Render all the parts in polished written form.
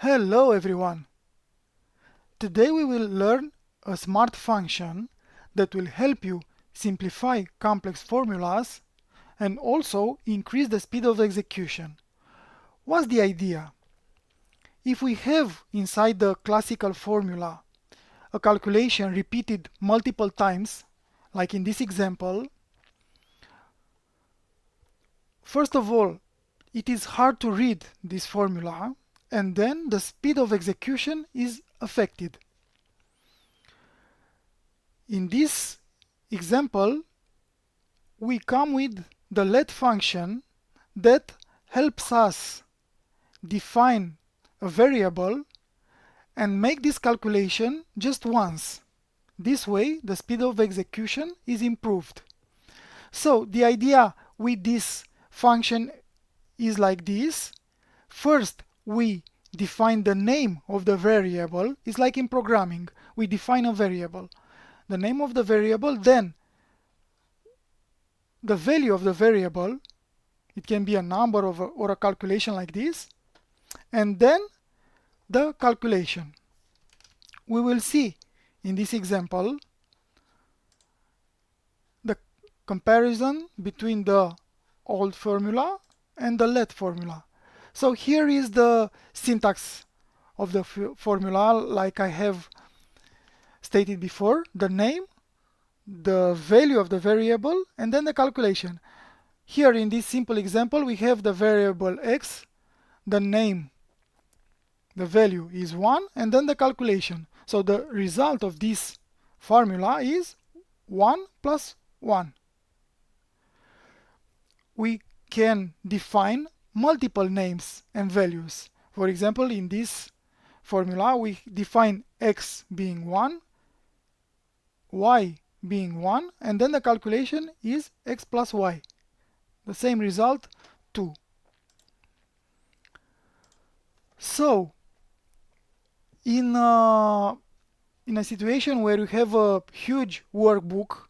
Hello everyone! Today we will learn a smart function that will help you simplify complex formulas and also increase the speed of execution. What's the idea? If we have inside the classical formula a calculation repeated multiple times, like in this example, first of all, it is hard to read this formula, and then the speed of execution is affected. In this example, we come with the let function that helps us define a variable and make this calculation just once. This way, the speed of execution is improved. So the idea with this function is like this. First, we define the name of the variable. It's like in programming. We define a variable. The name of the variable, then the value of the variable. It can be a number or a calculation like this. And then the calculation. We will see in this example the comparison between the old formula and the let formula. So here is the syntax of the formula, like I have stated before: the name, the value of the variable, and then the calculation. Here in this simple example we have the variable x, the name, the value is 1, and then the calculation. So the result of this formula is 1 plus 1. We can define multiple names and values. For example, in this formula we define x being 1, y being 1, and then the calculation is x plus y. The same result, 2. So, in a situation where you have a huge workbook,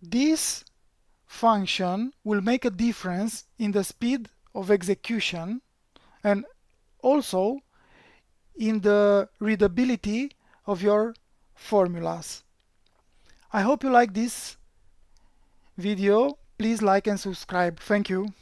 this function will make a difference in the speed of execution and also in the readability of your formulas. I hope you like this video. Please like and subscribe. Thank you.